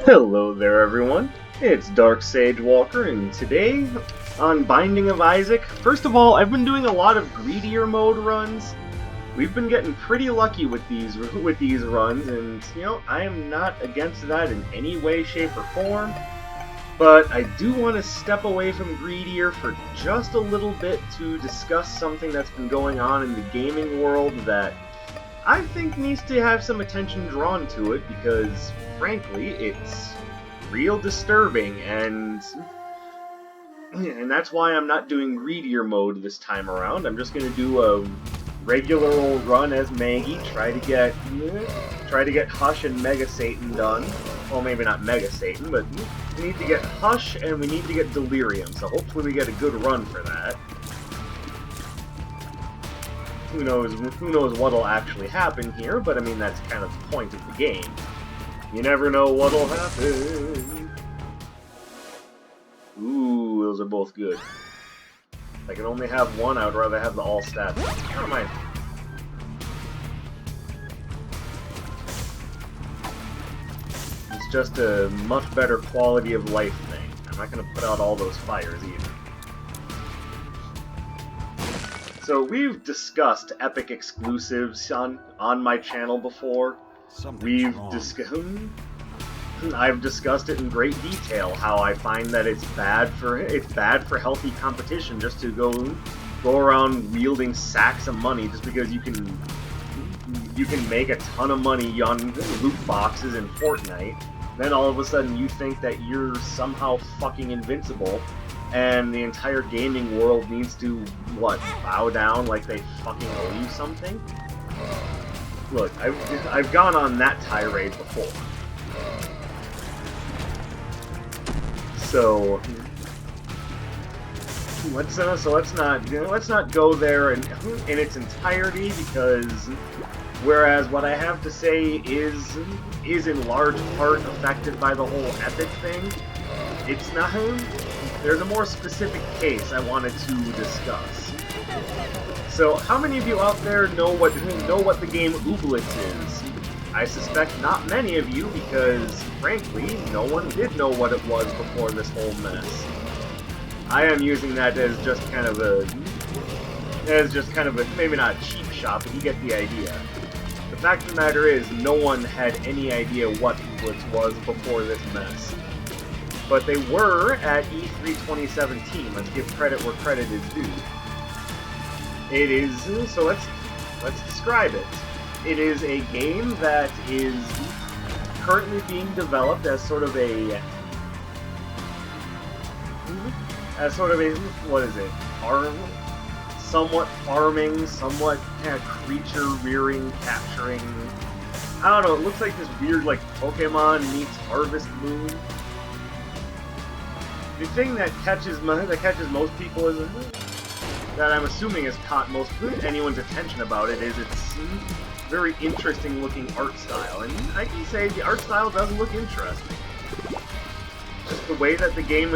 Hello there everyone, it's Dark Sage Walker, and today on Binding of Isaac, first of all, I've been doing a lot of greedier mode runs. We've been getting pretty lucky with these runs, and I am not against that in any way, shape, or form. But I do want to step away from greedier for just a little bit to discuss something that's been going on in the gaming world that I think needs to have some attention drawn to it, because frankly, it's real disturbing, and that's why I'm not doing greedier mode this time around. I'm just gonna do a regular old run as Maggie, try to get Hush and Mega Satan done. Well, maybe not Mega Satan, but we need to get Hush and we need to get Delirium, so hopefully we get a good run for that. Who knows what'll actually happen here, but I mean, that's kind of the point of the game. You never know what'll happen. Ooh, those are both good. If I can only have one, I would rather have the all stats. Never mind. It's just a much better quality of life thing. I'm not going to put out all those fires either. So we've discussed epic exclusives on my channel before. I've discussed it in great detail how I find that it's bad for healthy competition just to go around wielding sacks of money just because you can make a ton of money on loot boxes in Fortnite. Then all of a sudden you think that you're somehow fucking invincible, and the entire gaming world needs to, what, bow down like they fucking owe you something? Look, I've gone on that tirade before. So let's not go there in its entirety, because whereas what I have to say is in large part affected by the whole epic thing, it's not. There's a more specific case I wanted to discuss. So, how many of you out there know what the game Ooblets is? I suspect not many of you, because frankly, no one did know what it was before this whole mess. I am using that as just kind of a maybe not a cheap shot, but you get the idea. The fact of the matter is, no one had any idea what Ooblets was before this mess. But they were at E3 2017. Let's give credit where credit is due. It is, so let's describe it. It is a game that is currently being developed as sort of a what is it? Somewhat farming, somewhat kind of creature rearing, capturing. I don't know. It looks like this weird like Pokemon meets Harvest Moon. The thing that catches most people is that I'm assuming has caught anyone's attention about it is its very interesting looking art style, and I can say the art style does look interesting. Just the way that the game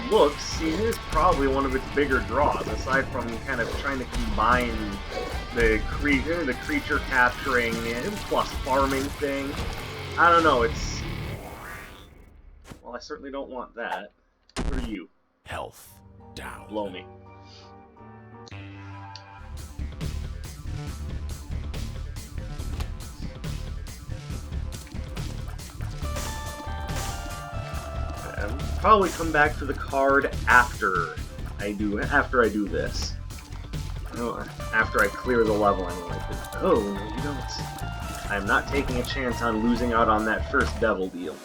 looks is probably one of its bigger draws, aside from kind of trying to combine the creature capturing plus farming thing. I don't know. Well, I certainly don't want that. What are you? Health down. Blow me. I'll probably come back for the card after I do this. Oh, after I clear the level anyway. Oh, no you don't. I'm not taking a chance on losing out on that first devil deal.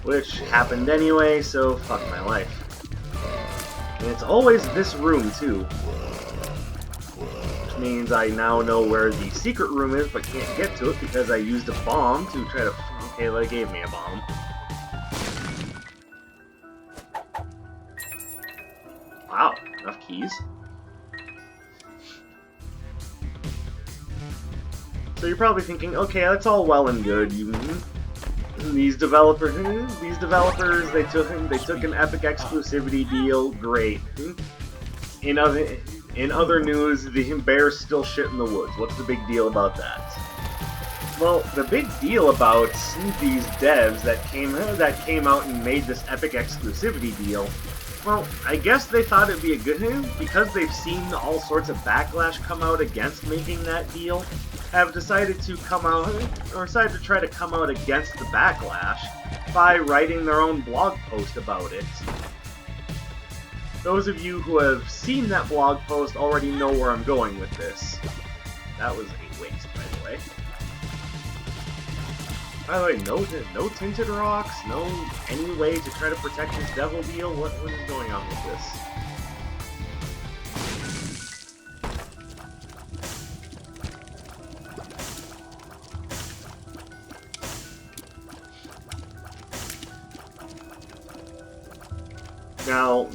Which happened anyway, so fuck my life. And it's always this room, too. Which means I now know where the secret room is, but can't get to it because I used a bomb to try to... Okay, they gave me a bomb. Wow, enough keys. So you're probably thinking, okay, that's all well and good. These developers, they took an epic exclusivity deal. Great. In other news, the bear's still shit in the woods. What's the big deal about that? Well, the big deal about these devs that came out and made this epic exclusivity deal, well, I guess they thought it'd be a good thing because they've seen all sorts of backlash come out against making that deal. Have decided to try to come out against the backlash by writing their own blog post about it. Those of you who have seen that blog post already know where I'm going with this. That was a waste, by the way. By the way, no tinted rocks, no any way to try to protect this devil deal. What is going on with this? Now,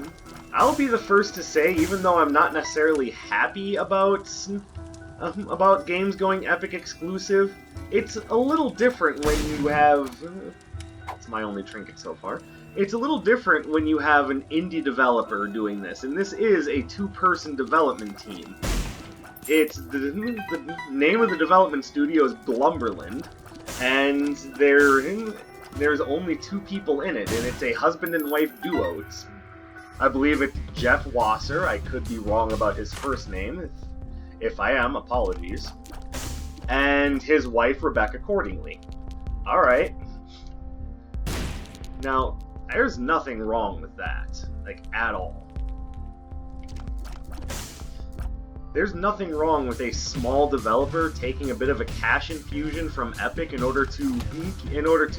I'll be the first to say, even though I'm not necessarily happy about games going Epic exclusive, it's a little different when you have... It's my only trinket so far. It's a little different when you have an indie developer doing this, and this is a two-person development team. It's the name of the development studio is Glumberland, and there's only two people in it, and it's a husband and wife duo. I believe it's Jeff Wasser. I could be wrong about his first name. If I am, apologies. And his wife, Rebecca Cordingley. Alright. Now, there's nothing wrong with that. Like, at all. There's nothing wrong with a small developer taking a bit of a cash infusion from Epic in order to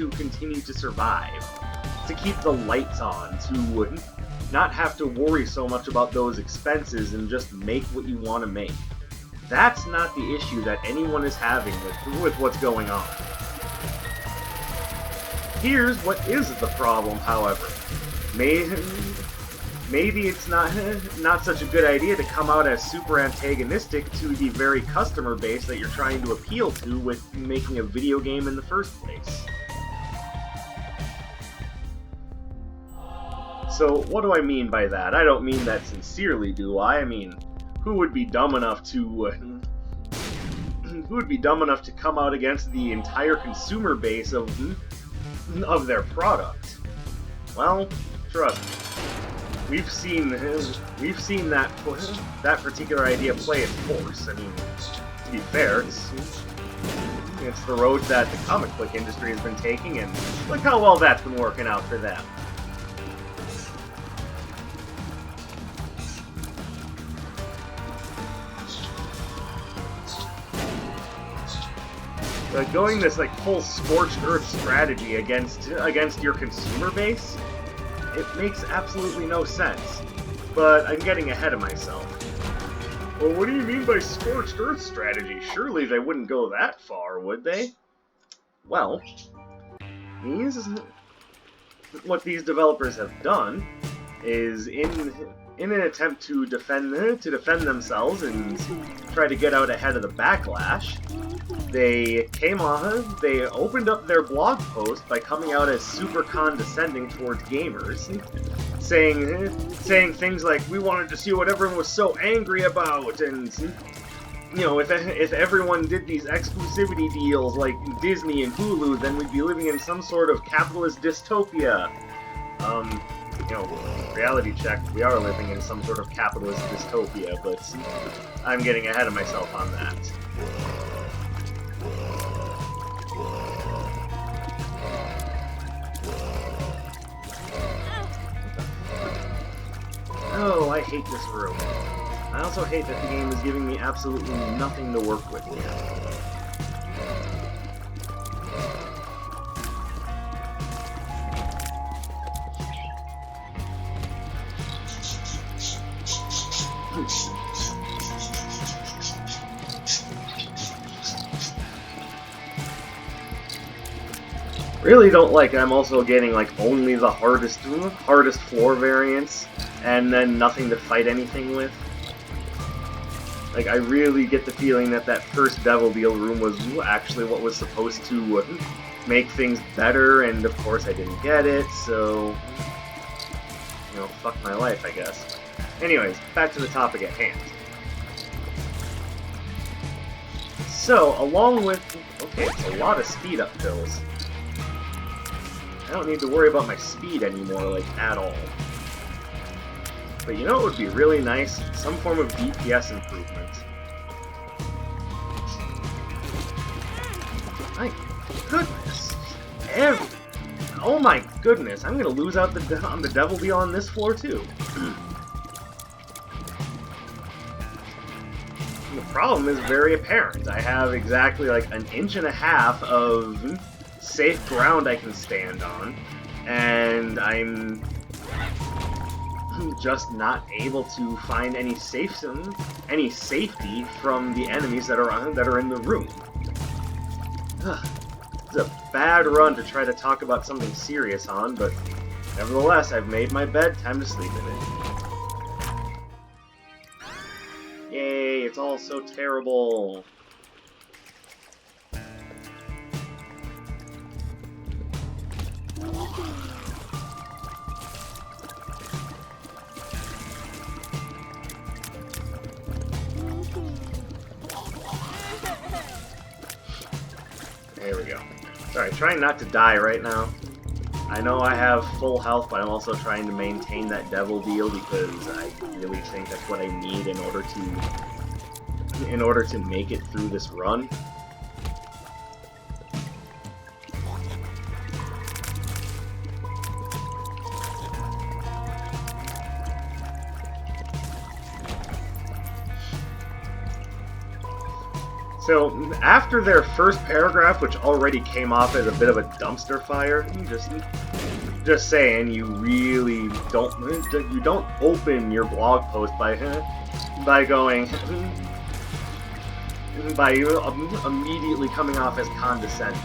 continue to survive. To keep the lights on, to not have to worry so much about those expenses and just make what you want to make. That's not the issue that anyone is having with what's going on. Here's what is the problem, however. Maybe it's not such a good idea to come out as super antagonistic to the very customer base that you're trying to appeal to with making a video game in the first place. So, what do I mean by that? I don't mean that sincerely, do I? I mean, who would be dumb enough to come out against the entire consumer base of their product? Well, trust me, we've seen that particular idea play its course. I mean, to be fair, it's the road that the comic book industry has been taking, and look how well that's been working out for them. Going this full scorched earth strategy against your consumer base, it makes absolutely no sense. But I'm getting ahead of myself. Well, what do you mean by scorched earth strategy? Surely they wouldn't go that far, would they? Well, what these developers have done is in an attempt to defend themselves and try to get out ahead of the backlash, they opened up their blog post by coming out as super condescending towards gamers, saying things like, we wanted to see what everyone was so angry about, and if everyone did these exclusivity deals like Disney and Hulu, then we'd be living in some sort of capitalist dystopia. Reality check, we are living in some sort of capitalist dystopia, but I'm getting ahead of myself on that. Oh, I hate this room. I also hate that the game is giving me absolutely nothing to work with here. Really don't like I'm also getting only the hardest floor variants and then nothing to fight anything with. I really get the feeling that first Devil Deal room was actually what was supposed to make things better, and of course I didn't get it, so fuck my life, I guess. Anyways, back to the topic at hand. So, along with... Okay, it's a lot of speed up pills. I don't need to worry about my speed anymore, like, at all. But you know what would be really nice? Some form of DPS improvement. My goodness. Oh my goodness, I'm gonna lose out on the Devil Deal on this floor too. The problem is very apparent. I have exactly like an inch and a half of safe ground I can stand on, and I'm just not able to find any safety from the enemies that are in the room. It's a bad run to try to talk about something serious on, but nevertheless, I've made my bed. Time to sleep in it. Yay! It's all so terrible. There we go. Sorry, trying not to die right now. I know I have full health, but I'm also trying to maintain that Devil Deal because I really think that's what I need in order to make it through this run. So, after their first paragraph, which already came off as a bit of a dumpster fire, just saying, you really don't open your blog post by immediately coming off as condescending.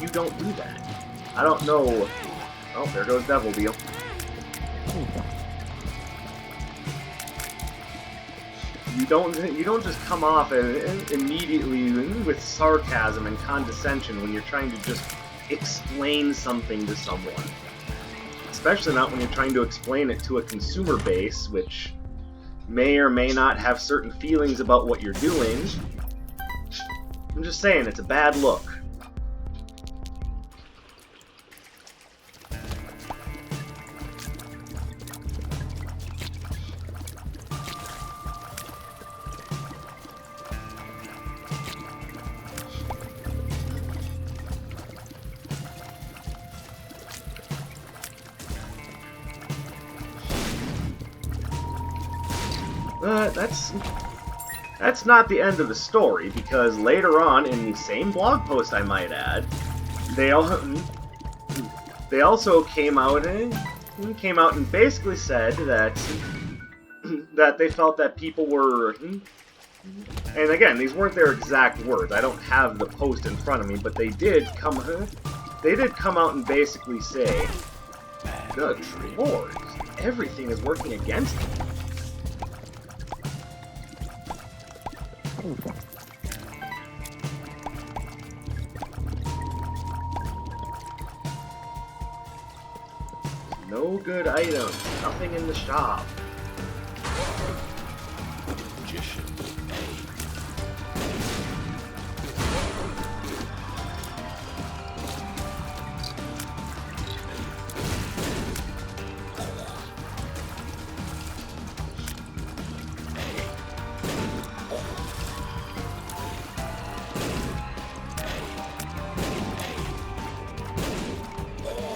You don't do that. I don't know. Oh, there goes Devil Deal. You don't just come off immediately with sarcasm and condescension when you're trying to just explain something to someone. Especially not when you're trying to explain it to a consumer base, which may or may not have certain feelings about what you're doing. I'm just saying, it's a bad look. That's not the end of the story, because later on in the same blog post, I might add, they also came out and basically said that they felt that people were, and again, these weren't their exact words. I don't have the post in front of me, but they did come out and basically say, "Good Lord, everything is working against me." No good items, nothing in the shop. Magician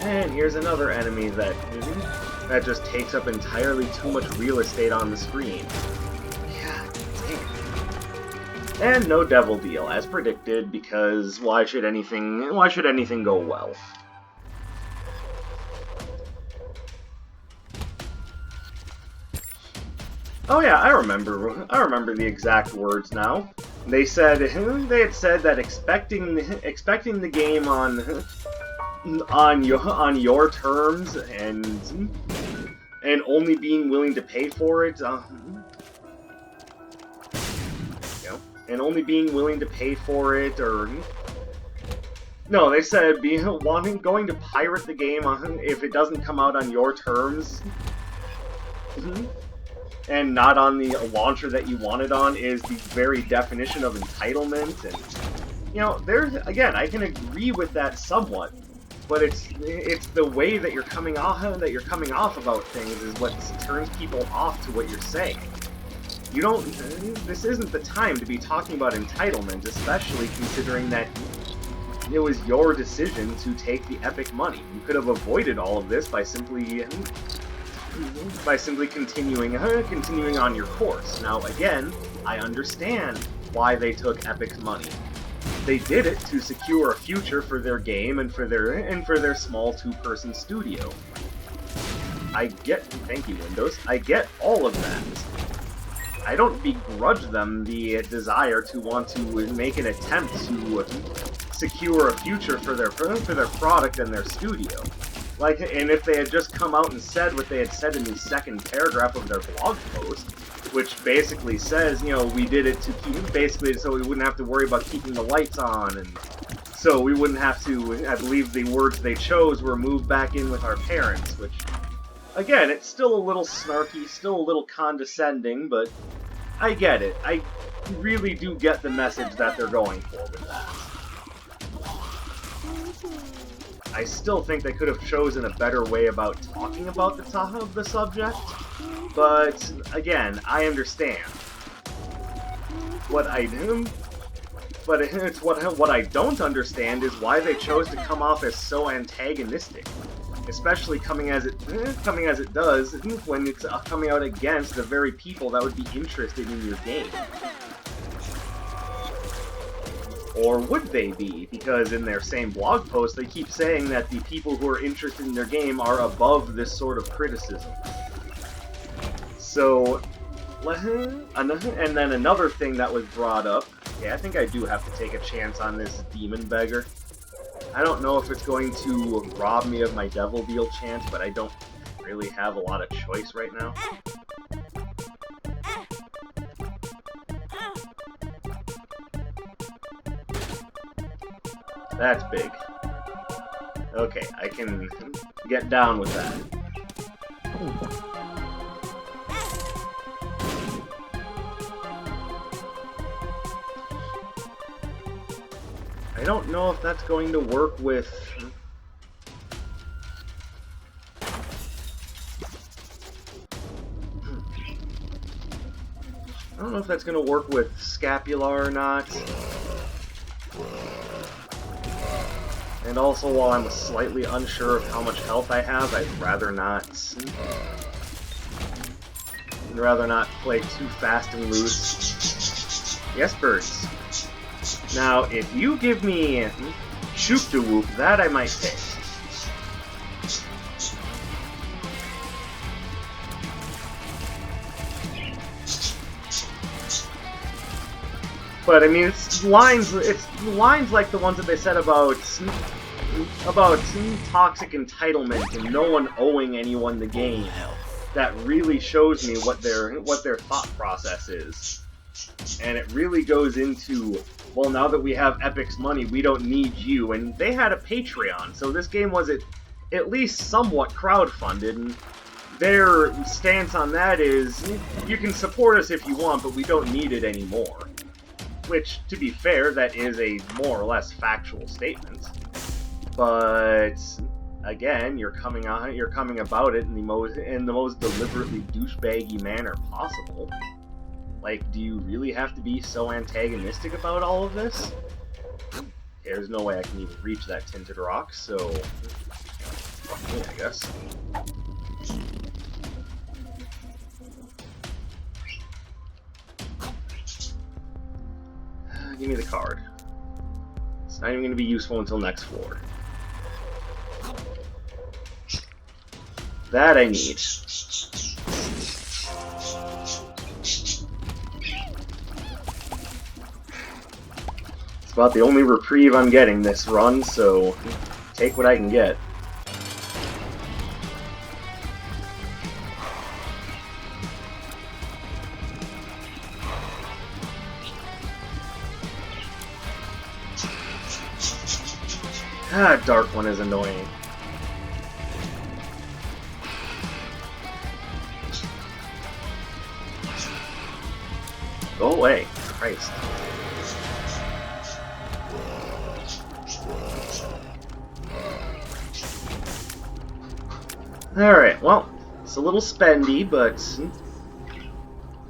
And here's another enemy that just takes up entirely too much real estate on the screen. Yeah, damn. And no Devil Deal, as predicted, because why should anything go well? Oh yeah, I remember the exact words now. They had said that expecting the game on your terms and only being willing to pay for it, and only being willing to pay for it, or no, they said going to pirate the game if it doesn't come out on your terms. and not on the launcher that you want it on is the very definition of entitlement. And you know, there's again, I can agree with that somewhat, but it's the way that you're coming off about things is what turns people off to what you're saying. You don't. This isn't the time to be talking about entitlement, especially considering that it was your decision to take the epic money. You could have avoided all of this by simply continuing on your course. Now, again, I understand why they took Epic's money. They did it to secure a future for their game and for their small two-person studio. Thank you, Windows. I get all of that. I don't begrudge them the desire to want to make an attempt to secure a future for their product and their studio. And if they had just come out and said what they had said in the second paragraph of their blog post, which basically says, you know, we did it to basically so we wouldn't have to worry about keeping the lights on, and so we wouldn't have to, I believe the words they chose were move back in with our parents, which, again, it's still a little snarky, still a little condescending, but I get it. I really do get the message that they're going for with that. I still think they could have chosen a better way about talking about the subject, but again, I understand. What I do, but it's what I don't understand is why they chose to come off as so antagonistic, especially coming as it does when it's coming out against the very people that would be interested in your game. Or would they be? Because in their same blog post, they keep saying that the people who are interested in their game are above this sort of criticism. So, and then another thing that was brought up, yeah, I think I do have to take a chance on this demon beggar. I don't know if it's going to rob me of my devil deal chance, but I don't really have a lot of choice right now. That's big. Okay, I can get down with that. I don't know if that's going to work with... I don't know if that's going to work with Scapula or not. And also, while I'm slightly unsure of how much health I have, I'd rather not play too fast and loose. Yes, birds. Now, if you give me Shoop-de-Whoop, that I might take. But I mean, it's lines like the ones that they said about toxic entitlement and no one owing anyone the game that really shows me what their thought process is. And it really goes into, well, now that we have Epic's money, we don't need you. And they had a Patreon, so this game was at least somewhat crowdfunded, and their stance on that is, you can support us if you want, but we don't need it anymore. Which, to be fair, that is a more or less factual statement. But again, you're coming about it in the most deliberately douchebaggy manner possible. Like, do you really have to be so antagonistic about all of this? There's no way I can even reach that tinted rock, so yeah, I guess. Give me the card. It's not even going to be useful until next floor. That I need. It's about the only reprieve I'm getting this run, so take what I can get. Ah, Dark One is annoying. Go away. Christ. Alright, well, it's a little spendy, but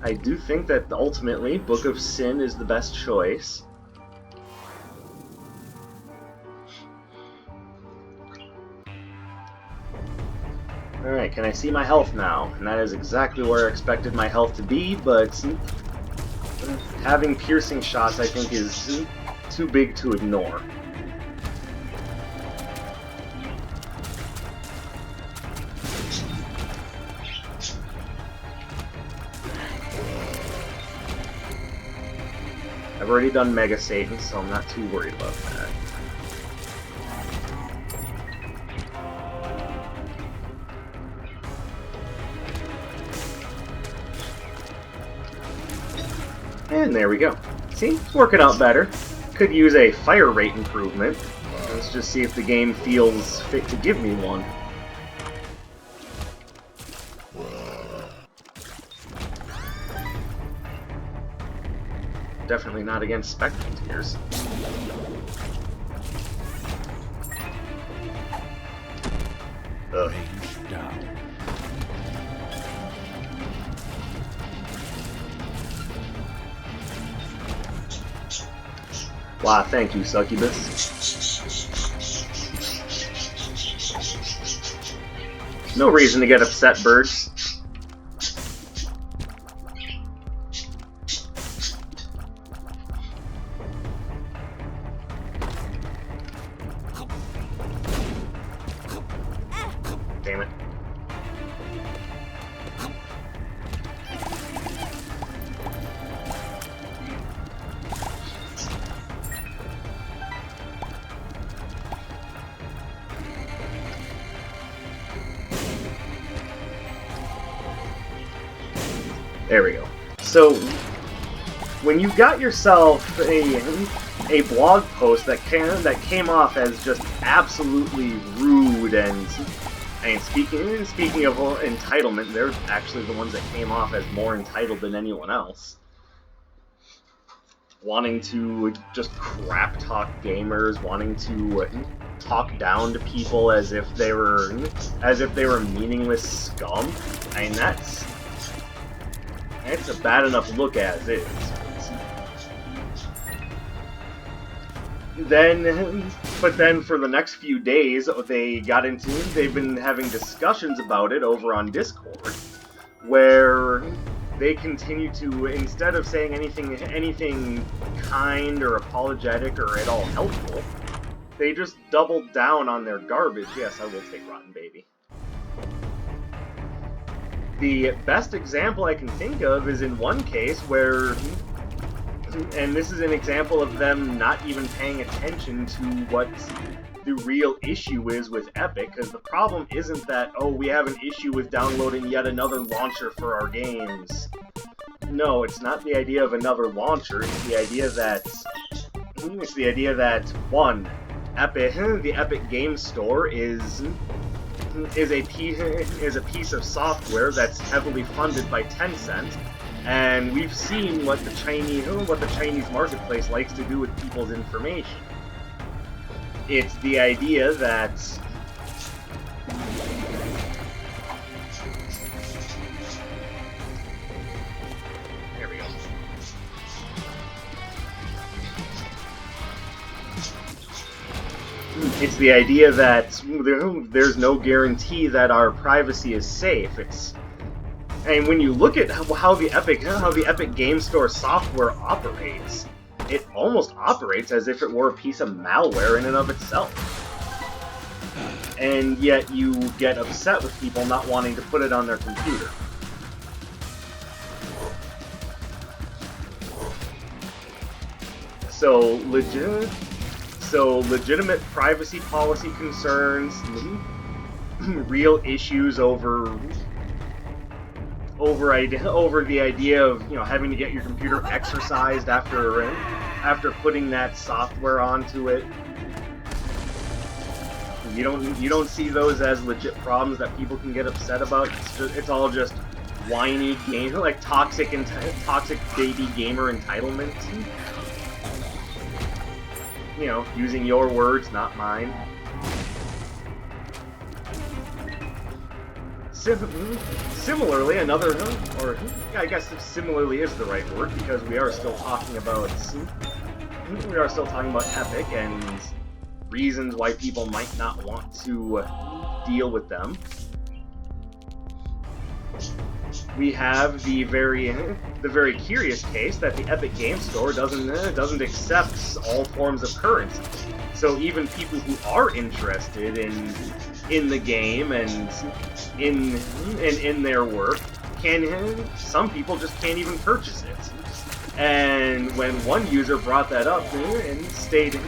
I do think that ultimately Book of Sin is the best choice. Alright, can I see my health now? And that is exactly where I expected my health to be, but having piercing shots I think is too big to ignore. I've already done Mega Satan, so I'm not too worried about that. And there we go. See? It's working out better. Could use a fire rate improvement. Let's just see if the game feels fit to give me one. Definitely not against Spectral Tears. Ugh. Down. Wow, thank you, Succubus. No reason to get upset, birds. Damn it. There we go. So, when you got yourself a blog post that came off as just absolutely rude and speaking of entitlement, they're actually the ones that came off as more entitled than anyone else. Wanting to just crap talk gamers, wanting to talk down to people as if they were meaningless scum. I mean, that's a bad enough look as is. But then for the next few days, they've been having discussions about it over on Discord, where they continue to, instead of saying anything kind or apologetic or at all helpful, they just doubled down on their garbage. Yes, I will take Rotten Baby. The best example I can think of is in one case where, and this is an example of them not even paying attention to what the real issue is with Epic, because the problem isn't that, oh, we have an issue with downloading yet another launcher for our games. No, it's not the idea of another launcher, it's the idea that, one, the Epic Game Store is a piece of software that's heavily funded by Tencent, and we've seen what the Chinese marketplace likes to do with people's information. It's the idea that there we go. It's the idea that there's no guarantee that our privacy is safe. And when you look at how the Epic Game Store software operates, it almost operates as if it were a piece of malware in and of itself. And yet you get upset with people not wanting to put it on their computer. So legitimate privacy policy concerns, real issues over the idea of having to get your computer exercised after putting that software onto it. You don't see those as legit problems that people can get upset about. It's all just whiny gamer, like toxic baby gamer entitlement. You know, using your words, not mine. Similarly, another, or I guess similarly is the right word, because we are still talking about Epic and reasons why people might not want to deal with them. We have the very curious case that the Epic Game Store doesn't accept all forms of currency. So even people who are interested in the game and in their work some people just can't even purchase it. And when one user brought that up and stating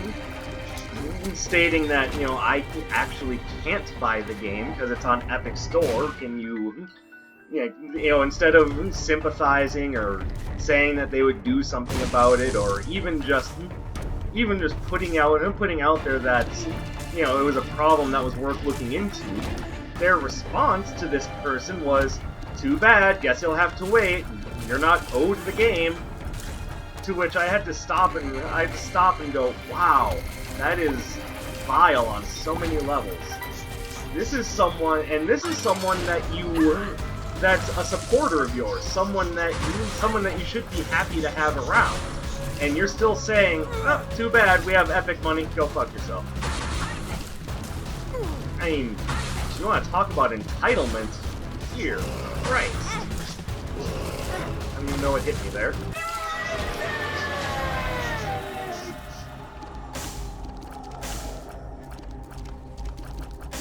that, you know, I actually can't buy the game because it's on Epic Store, can you know, instead of sympathizing or saying that they would do something about it, or even just putting out there that, you know, it was a problem that was worth looking into, their response to this person was, "Too bad, guess you'll have to wait. You're not owed the game." To which I had to stop and go, wow, that is vile on so many levels. This is someone that's a supporter of yours, someone that you should be happy to have around, and you're still saying, "Oh, too bad, we have Epic money, go fuck yourself." I mean, you want to talk about entitlement? Dear Christ. I don't even know what hit me there.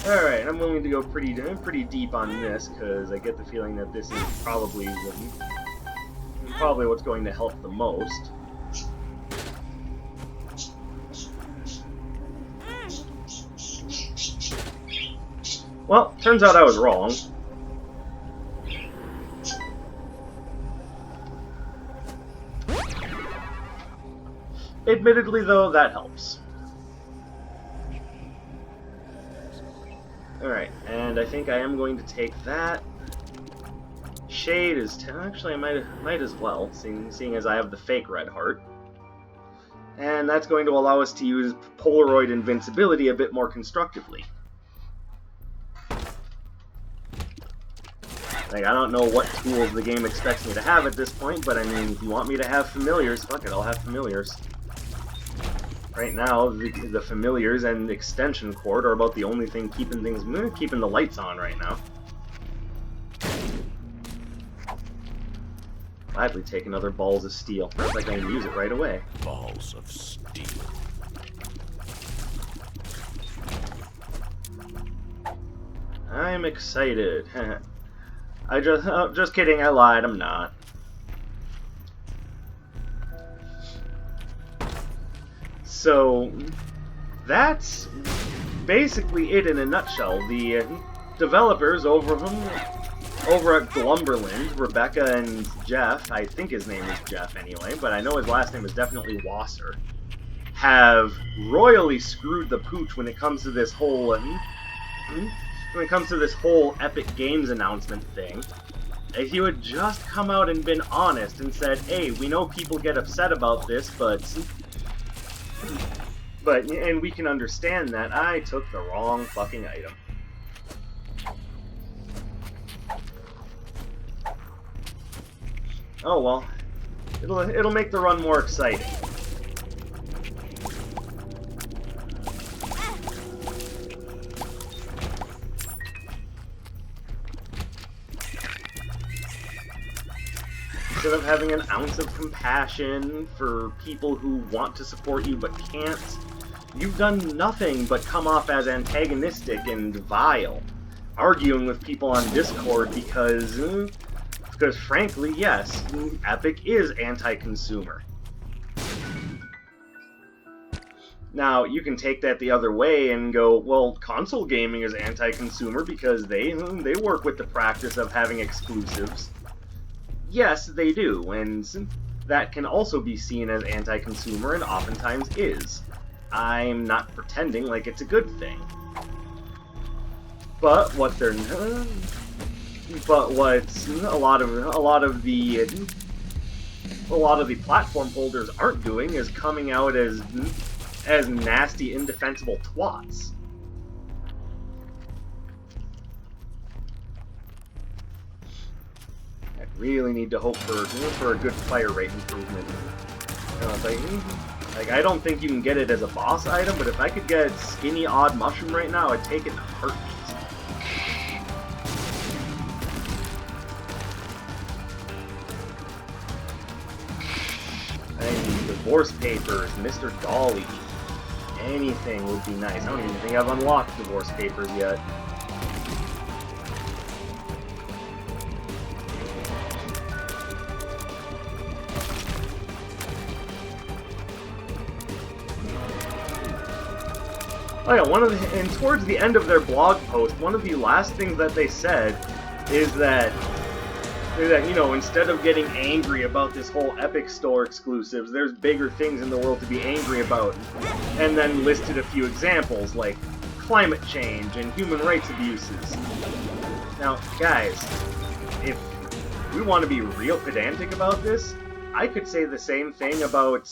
Alright, I'm willing to go pretty deep on this, because I get the feeling that this is probably what's going to help the most. Well, turns out I was wrong. Admittedly, though, that helps. Alright, and I think I am going to take that. Shade is... actually, I might as well, seeing as I have the fake red heart. And that's going to allow us to use Polaroid invincibility a bit more constructively. Like, I don't know what tools the game expects me to have at this point, but I mean, if you want me to have familiars, fuck it, I'll have familiars. Right now, the familiars and extension cord are about the only thing keeping the lights on right now. Gladly take another balls of steel. Looks like I can use it right away. Balls of steel. I'm excited. Just kidding, I lied, I'm not. So, that's basically it in a nutshell. The developers over at Glumberland, Rebecca and Jeff, I think his name is Jeff anyway, but I know his last name is definitely Wasser, have royally screwed the pooch when it comes to this whole Epic Games announcement thing. If you had just come out and been honest and said, "Hey, we know people get upset about this, and we can understand that I took the wrong fucking item." Oh well, it'll make the run more exciting. Instead of having an ounce of compassion for people who want to support you but can't, you've done nothing but come off as antagonistic and vile, arguing with people on Discord because frankly, yes, Epic is anti-consumer. Now, you can take that the other way and go, well, console gaming is anti-consumer because they work with the practice of having exclusives. Yes, they do, and that can also be seen as anti-consumer and oftentimes is. I'm not pretending like it's a good thing. But what they're But what a lot of the platform holders aren't doing is coming out as nasty, indefensible twats. I really need to hope for a good fire rate improvement. Like, I don't think you can get it as a boss item, but if I could get Skinny Odd Mushroom right now, I'd take it in a heartbeat. I need divorce papers, Mr. Dolly. Anything would be nice. I don't even think I've unlocked divorce papers yet. Oh yeah, and towards the end of their blog post, one of the last things that they said is that, you know, instead of getting angry about this whole Epic Store exclusives, there's bigger things in the world to be angry about. And then listed a few examples, like climate change and human rights abuses. Now, guys, if we want to be real pedantic about this, I could say the same thing about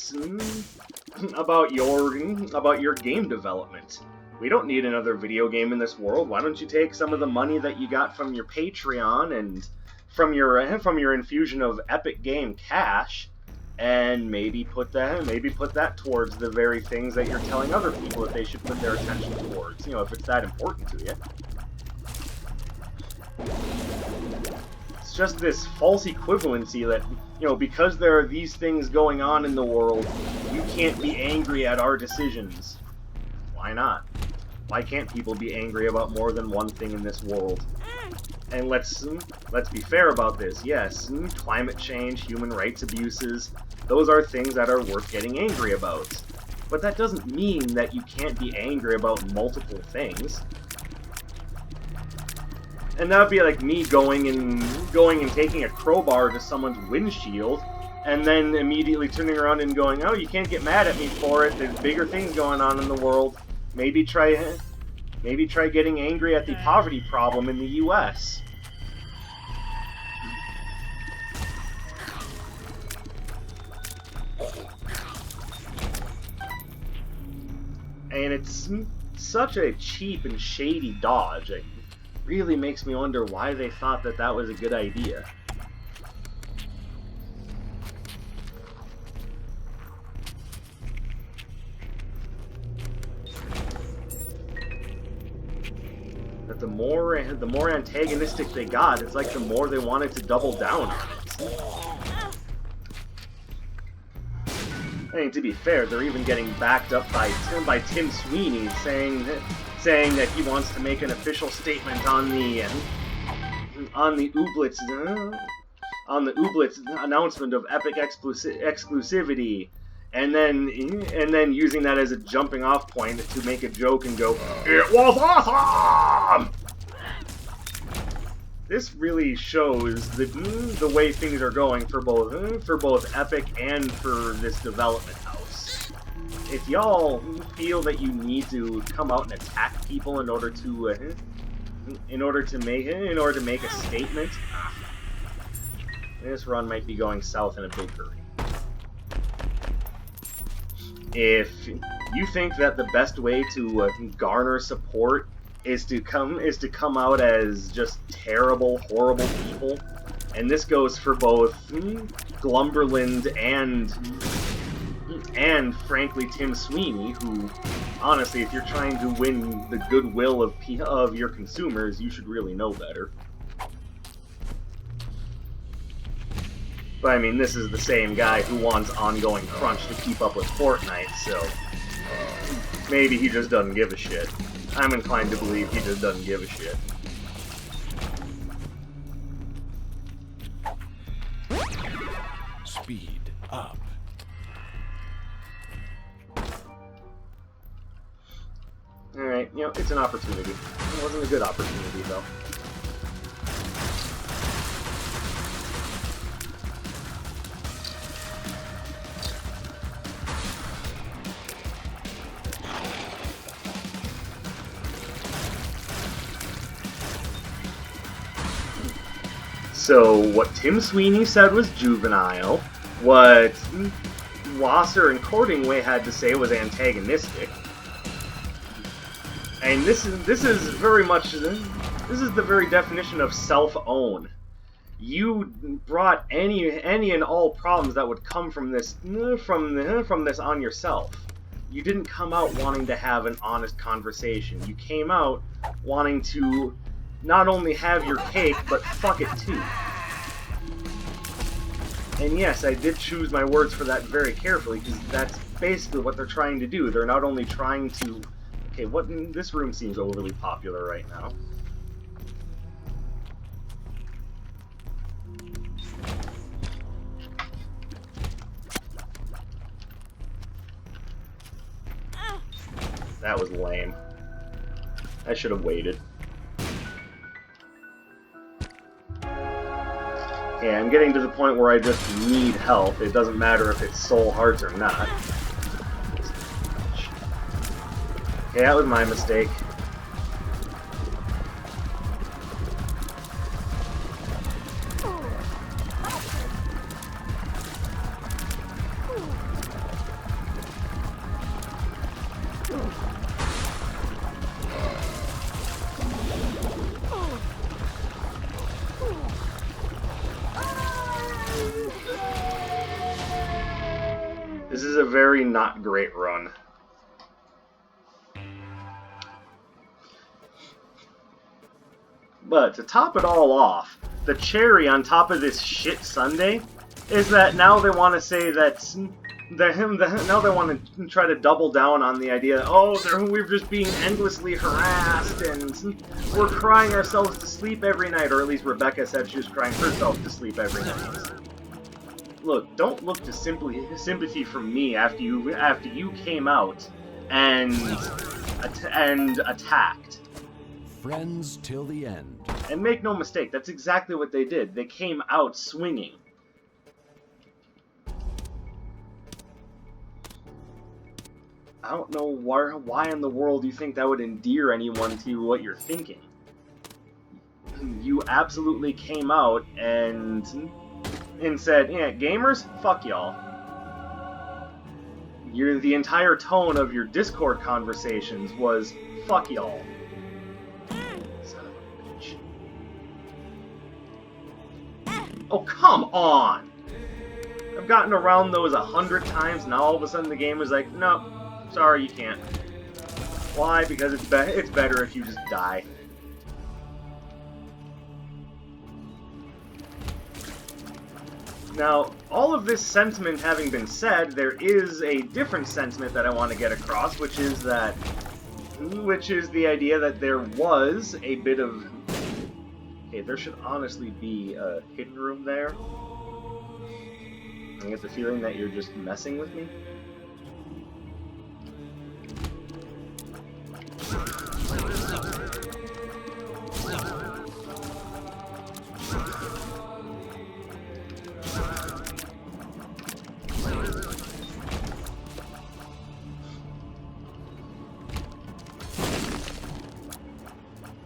your game development. We don't need another video game in this world. Why don't you take some of the money that you got from your Patreon and from your infusion of Epic Game cash, and maybe put that towards the very things that you're telling other people that they should put their attention towards. You know, if it's that important to you. It's just this false equivalency that, you know, because there are these things going on in the world, you can't be angry at our decisions. Why not? Why can't people be angry about more than one thing in this world? And let's be fair about this. Yes, climate change, human rights abuses, those are things that are worth getting angry about. But that doesn't mean that you can't be angry about multiple things. And that would be like me going and taking a crowbar to someone's windshield, and then immediately turning around and going, "Oh, you can't get mad at me for it. There's bigger things going on in the world. Maybe try getting angry at the poverty problem in the U.S." And it's such a cheap and shady dodge. It really makes me wonder why they thought that that was a good idea. That the more antagonistic they got, it's like the more they wanted to double down on it. I mean, to be fair, they're even getting backed up by Tim Sweeney saying that he wants to make an official statement on the Ooblets announcement of Epic exclusivity, and then using that as a jumping off point to make a joke and go, "It was awesome!" This really shows the way things are going for both Epic and for this development house. If y'all feel that you need to come out and attack people in order to make a statement, this run might be going south in a big hurry. If you think that the best way to garner support is to come out as just terrible, horrible people, and this goes for both Glumberland and frankly Tim Sweeney, who, honestly, if you're trying to win the goodwill of your consumers, you should really know better. But I mean, this is the same guy who wants ongoing crunch to keep up with Fortnite, so maybe he just doesn't give a shit. I'm inclined to believe he just doesn't give a shit. Speed up. Alright, you know, it's an opportunity. It wasn't a good opportunity, though. So what Tim Sweeney said was juvenile, what Wasser and Cordingway had to say was antagonistic. And this is very much this is the very definition of self-own. You brought any and all problems that would come from this on yourself. You didn't come out wanting to have an honest conversation. You came out wanting to not only have your cake, but fuck it too. And yes, I did choose my words for that very carefully, because that's basically what they're trying to do. They're not only trying to... Okay, this room seems overly popular right now. That was lame. I should have waited. Yeah, I'm getting to the point where I just need help. It doesn't matter if it's soul hearts or not. Okay, that was my mistake. This is a very not great run. But to top it all off, the cherry on top of this shit sundae is that now they want to say that now they want to try to double down on the idea, oh, we're just being endlessly harassed and we're crying ourselves to sleep every night, or at least Rebecca said she was crying herself to sleep every night. Look, don't look to sympathy from me after you came out and attacked. Friends till the end. And make no mistake, that's exactly what they did. They came out swinging. I don't know why in the world you think that would endear anyone to what you're thinking. You absolutely came out and said, yeah, gamers, fuck y'all. The entire tone of your Discord conversations was, fuck y'all. Son of a bitch. Oh, come on! I've gotten around those 100 times, now all of a sudden the game is like, no, sorry, you can't. Why? Because it's better if you just die. Now, all of this sentiment having been said, there is a different sentiment that I want to get across, which is the idea that there was a bit of... Okay, there should honestly be a hidden room there. I get the feeling that you're just messing with me.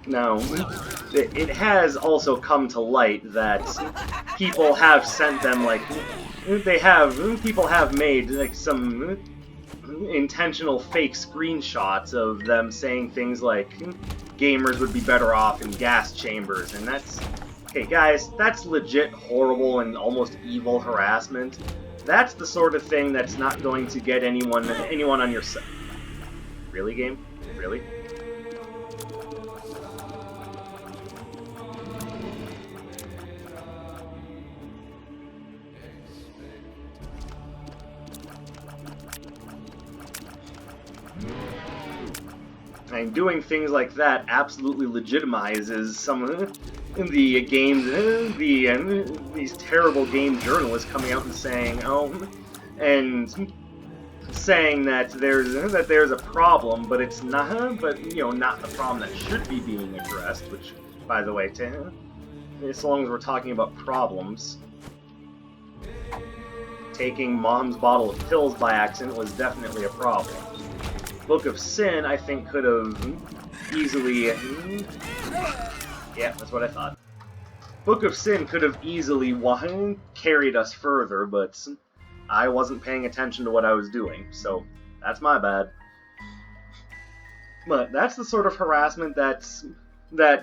Now, it has also come to light that people have sent them, like, people have made, like, some intentional fake screenshots of them saying things like, gamers would be better off in gas chambers, and that's, okay guys, that's legit horrible and almost evil harassment. That's the sort of thing that's not going to get anyone on your side. Really, game? Really? And doing things like that absolutely legitimizes some of the games, these terrible game journalists coming out and saying, saying that there's a problem, but it's not, not the problem that should be being addressed. Which, by the way, as long as we're talking about problems, taking Mom's bottle of pills by accident was definitely a problem. Book of Sin, I think, could have easily... Yeah, that's what I thought. Book of Sin could have easily carried us further, but I wasn't paying attention to what I was doing, so that's my bad. But that's the sort of harassment that a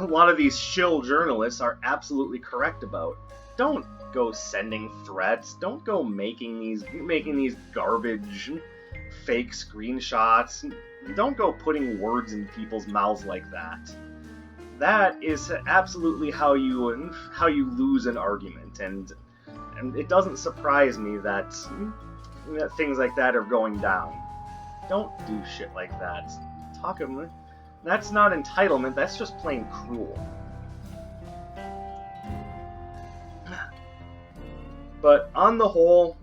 lot of these shill journalists are absolutely correct about. Don't go sending threats. Don't go making these garbage fake screenshots. Don't go putting words in people's mouths like that. That is absolutely how you lose an argument, and it doesn't surprise me that things like that are going down. Don't do shit like that. That's not entitlement, that's just plain cruel. But on the whole,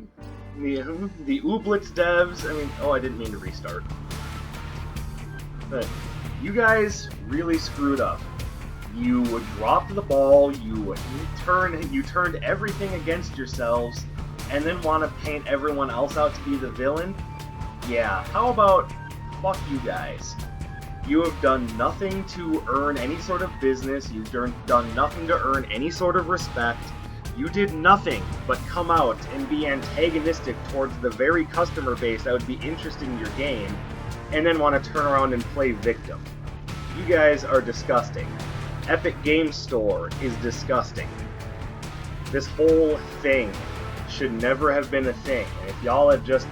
the Ooblets devs, I didn't mean to restart. But you guys really screwed up. You dropped the ball, you turned everything against yourselves, and then want to paint everyone else out to be the villain? Yeah, how about fuck you guys? You have done nothing to earn any sort of business, you've done nothing to earn any sort of respect, you did nothing but come out and be antagonistic towards the very customer base that would be interested in your game, and then want to turn around and play victim. You guys are disgusting. Epic Game Store is disgusting. This whole thing should never have been a thing, and if y'all had just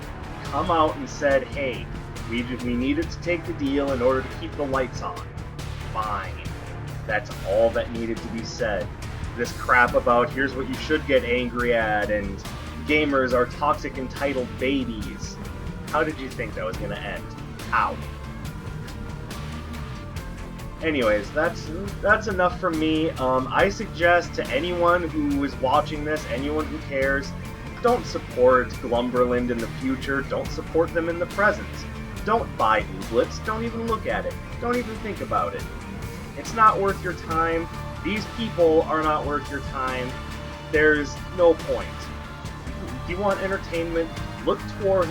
come out and said, hey, we needed to take the deal in order to keep the lights on, fine. That's all that needed to be said. This crap about here's what you should get angry at, and gamers are toxic entitled babies. How did you think that was going to end? How? Anyways, that's enough from me. I suggest to anyone who is watching this, anyone who cares, don't support Glumberland in the future. Don't support them in the present. Don't buy Ooblets. Don't even look at it. Don't even think about it. It's not worth your time. These people are not worth your time. There's no point. If you want entertainment, look towards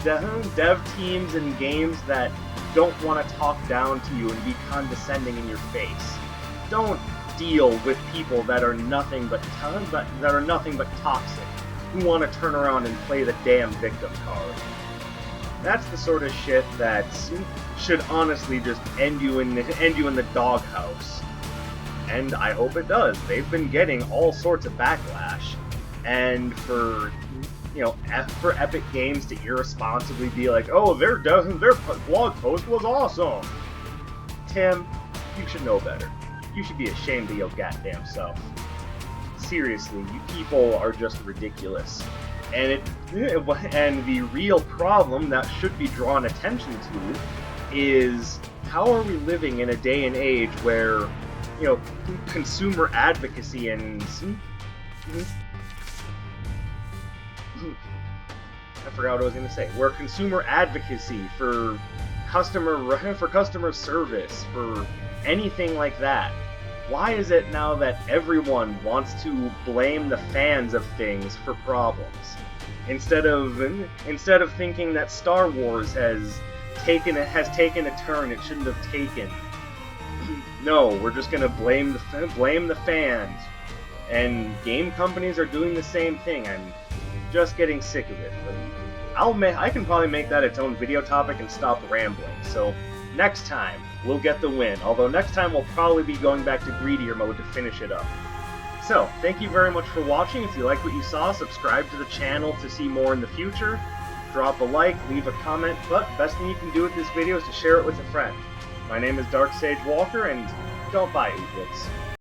dev teams and games that don't want to talk down to you and be condescending in your face. Don't deal with people that are nothing but toxic, who want to turn around and play the damn victim card. That's the sort of shit that should honestly just end you in the doghouse. And I hope it does. They've been getting all sorts of backlash, and for Epic Games to irresponsibly be like, oh, their blog post was awesome. Tim, you should know better. You should be ashamed of your goddamn self. Seriously, you people are just ridiculous. And the real problem that should be drawn attention to is, how are we living in a day and age where, consumer advocacy and I forgot what I was going to say. Where consumer advocacy for customer service, for anything like that. Why is it now that everyone wants to blame the fans of things for problems? Instead of thinking that Star Wars has taken a turn it shouldn't have taken. No, we're just gonna blame the fans. And game companies are doing the same thing. I'm just getting sick of it. But I can probably make that its own video topic and stop rambling. So next time we'll get the win. Although next time we'll probably be going back to greedier mode to finish it up. So thank you very much for watching. If you liked what you saw, subscribe to the channel to see more in the future. Drop a like, leave a comment, but best thing you can do with this video is to share it with a friend. My name is Dark Sage Walker, and don't buy Ooblets.